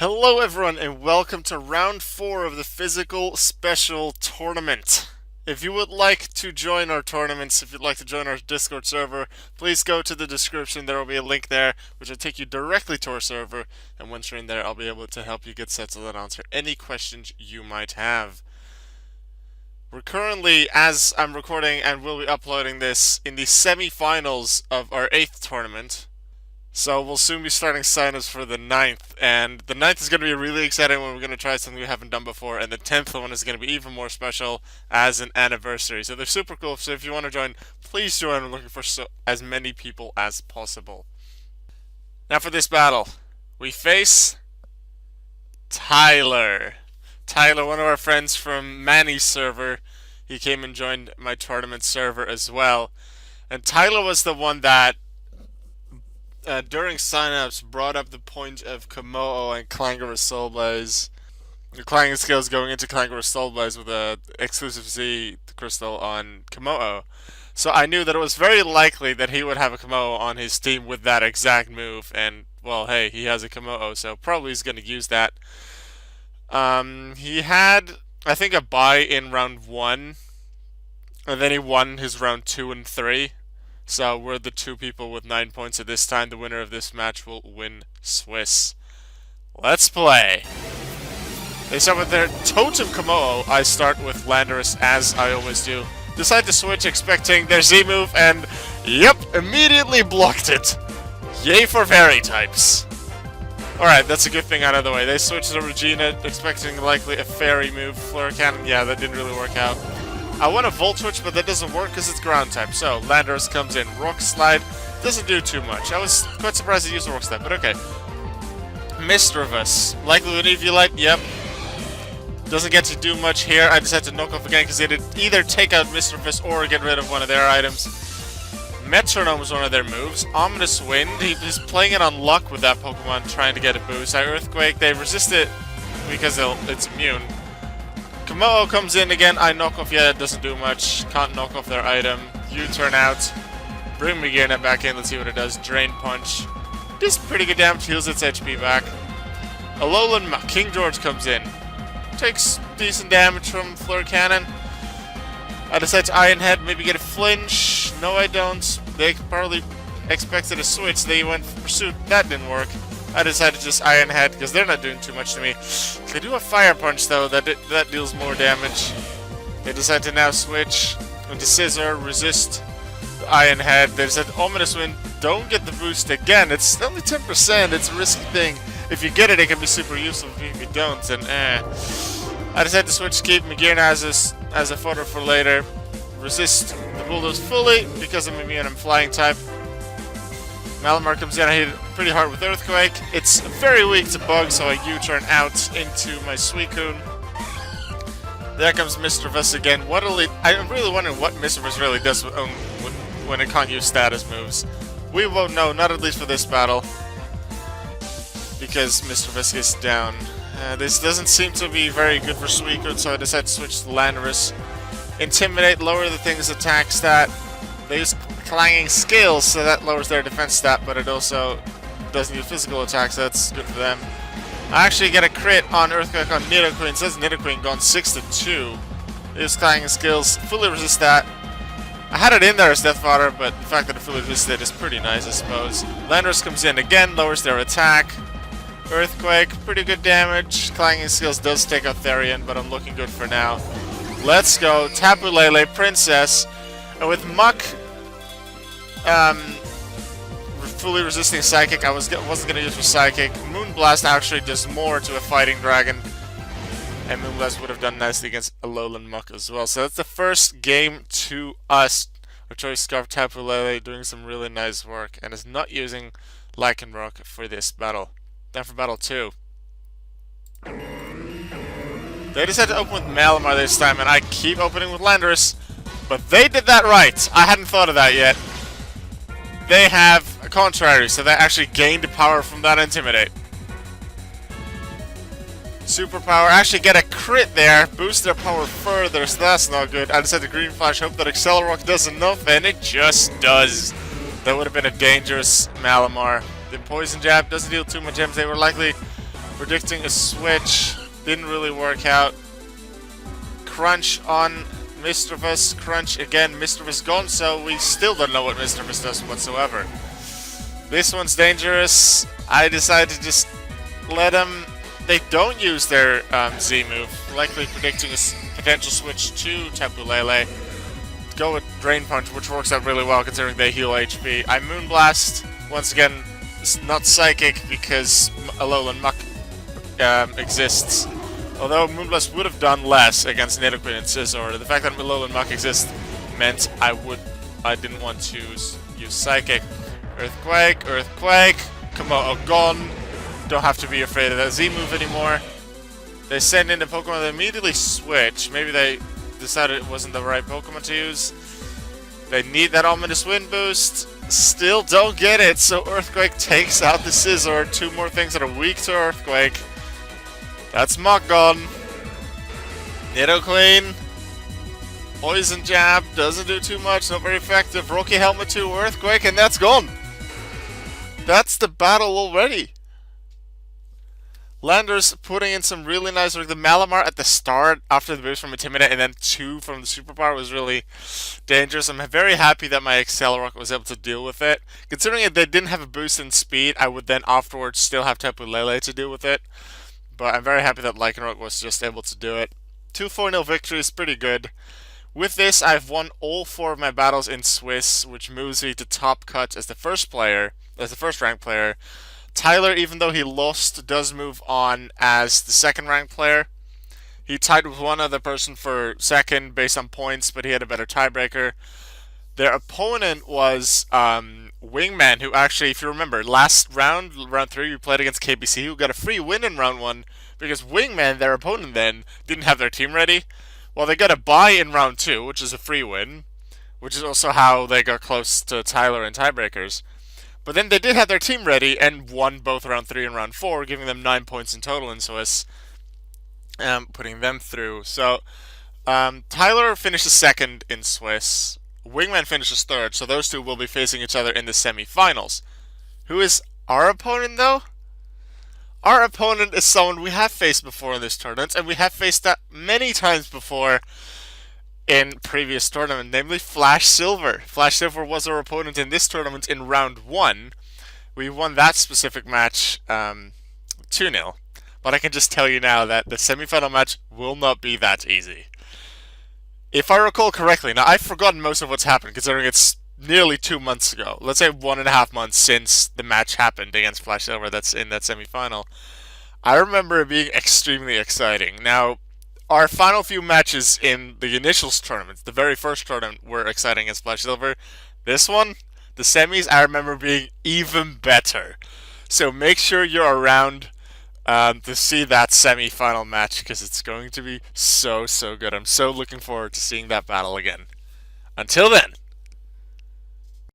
Hello everyone and welcome to round 4 of the physical special tournament. If you would like to join our tournaments, if you'd like to join our Discord server, please go to the description. There will be a link there which will take you directly to our server, and once you're in there I'll be able to help you get settled and answer any questions you might have. We're currently, as I'm recording and will be uploading this, in the semi-finals of our 8th tournament. So we'll soon be starting sign-ups for the 9th, and the 9th is going to be really exciting when we're going to try something we haven't done before, and the 10th one is going to be even more special as an anniversary. So they're super cool, so if you want to join, please join. I'm looking for as many people as possible. Now for this battle, we face Tyler. Tyler, one of our friends from Manny's server. He came and joined my tournament server as well. And Tyler was the one that during signups brought up the point of Kommo-o and Clanger Soul Blaze. The clanging skills going into Clanger Soul Blaze with a exclusive Z crystal on Kommo-o. So I knew that it was very likely that he would have a Kommo-o on his team with that exact move, and well, hey, he has a Kommo-o, so probably he's going to use that. He had, I think, a bye in round 1, and then he won his round 2 and 3. So we're the 2 people with 9 points at this time. The winner of this match will win Swiss. Let's play. They start with their Totem Kommo-o. I start with Landorus, as I always do. Decide to switch, expecting their Z move, and yep, immediately blocked it. Yay for fairy types. Alright, that's a good thing out of the way. They switched to Regina, expecting likely a fairy move. Flare Cannon, yeah, that didn't really work out. I want a Volt Switch, but that doesn't work because it's ground type. So, Landorus comes in. Rock Slide doesn't do too much. I was quite surprised he used Rock Slide, but okay. Misdreavus. Likely with Eviolite, yep. Doesn't get to do much here. I just had to knock off again because they did either take out Misdreavus or get rid of one of their items. Metronome was one of their moves. Ominous Wind. He's playing it on luck with that Pokemon, trying to get a boost. Earthquake. They resist it because it's immune. Kommo-o comes in again. I knock off, yeah, it doesn't do much. Can't knock off their item. U-turn out. Bring Megana back in. Let's see what it does. Drain Punch. Does pretty good damage. Heals its HP back. Alolan King George comes in. Takes decent damage from Flare Cannon. I decide to Iron Head. Maybe get a flinch. No, I don't. They probably expected a switch. They went for Pursuit. That didn't work. I decided to just Iron Head because they're not doing too much to me. They do a Fire Punch though, that deals more damage. They decide to now switch into Scissor, resist the Iron Head. They decide Ominous Wind, don't get the boost again. It's only 10%, it's a risky thing. If you get it, it can be super useful. If you don't, then I decided to switch, keep Megana as a fodder for later. Resist the Bulldoze fully because I'm immune, I'm Flying type. Malamar comes in, I hit it pretty hard with Earthquake. It's very weak to Bug, so I U-turn out into my Suicune. There comes Misdreavus again. I'm really wondering what Misdreavus really does when it can't use status moves. We won't know, not at least for this battle, because Misdreavus is down. This doesn't seem to be very good for Suicune, so I decided to switch to Landorus. Intimidate, lower the thing's attack stat. They use clanging skills, so that lowers their defense stat, but it also doesn't use physical attacks, so that's good for them. I actually get a crit on Earthquake on Nidoqueen. It says Nidoqueen gone 6-2. Use clanging skills, fully resist that. I had it in there as Death Fodder, but the fact that it fully resisted is pretty nice, I suppose. Landorus comes in again, lowers their attack. Earthquake, pretty good damage. Clanging skills does take out Therian, but I'm looking good for now. Let's go. Tapu Lele, Princess. And with Muck fully resisting Psychic, I wasn't going to use for Psychic. Moonblast actually does more to a Fighting Dragon. And Moonblast would have done nicely against Alolan Muck as well. So that's the first game to us. Our choice Scarf Tapu Lele doing some really nice work. And is not using Lycanroc for this battle. Now for battle 2. They decided to open with Malamar this time, and I keep opening with Landorus. But they did that right. I hadn't thought of that yet. They have a contrary, so they actually gained power from that Intimidate. Superpower, actually get a crit there, boost their power further, so that's not good. I decided to Green Flash, hope that Accelerock does enough, and it just does. That would have been a dangerous Malamar. The Poison Jab doesn't deal too much damage. They were likely Predicting a switch didn't really work out. Crunch on Misdreavus. Crunch again. Misdreavus gone, so we still don't know what Misdreavus does whatsoever. This one's dangerous. I decided to just let them... They don't use their Z move, likely predicting a potential switch to Tapu Lele. Go with Drain Punch, which works out really well considering they heal HP. I Moonblast. Once again, it's not Psychic because Alolan Muck exists. Although Moonblast would have done less against Nidoqueen and Scizor, the fact that Alolan Muck exists meant I didn't want to use Psychic. Earthquake, Earthquake. Kommo-o gone. Don't have to be afraid of that Z move anymore. They send in a Pokemon that immediately switch. Maybe they decided it wasn't the right Pokemon to use. They need that Ominous Wind boost. Still don't get it, so Earthquake takes out the Scizor. Two more things that are weak to Earthquake. That's Muck gone. Nidoqueen. Poison Jab. Doesn't do too much. Not very effective. Rocky Helmet to Earthquake, and that's gone. That's the battle already. Landers putting in some really nice work. The Malamar at the start, after the boost from Intimidate, and then 2 from the Superpower was really dangerous. I'm very happy that my Accelerock was able to deal with it. Considering if they didn't have a boost in speed, I would then afterwards still have Tapu Lele to deal with it. But I'm very happy that Lycanroc was just able to do it. 2 4-0 victory is pretty good. With this, I've won all 4 of my battles in Swiss, which moves me to top cut as the first ranked player. Tyler, even though he lost, does move on as the second ranked player. He tied with one other person for second based on points, but he had a better tiebreaker. Their opponent was Wingman, who actually, if you remember, last round 3, we played against KBC, who got a free win in round 1, because Wingman, their opponent then, didn't have their team ready. Well, they got a bye in round 2, which is a free win, which is also how they got close to Tyler in tiebreakers. But then they did have their team ready and won both round 3 and round 4, giving them 9 points in total in Swiss, putting them through. So, Tyler finishes second in Swiss. Wingman finishes third, so those two will be facing each other in the semi-finals. Who is our opponent, though? Our opponent is someone we have faced before in this tournament, and we have faced that many times before in previous tournament, namely Flash Silver. Flash Silver was our opponent in this tournament in round 1. We won that specific match 2-0. But I can just tell you now that the semifinal match will not be that easy. If I recall correctly, now I've forgotten most of what's happened considering it's nearly 2 months ago. Let's say 1.5 months since the match happened against Flash Silver that's in that semifinal. I remember it being extremely exciting. Now, our final few matches in the initials tournament, the very first tournament, were exciting against Flash Silver. This one, the semis, I remember being even better. So make sure you're around to see that semi-final match because it's going to be so good. I'm so looking forward to seeing that battle again. Until then.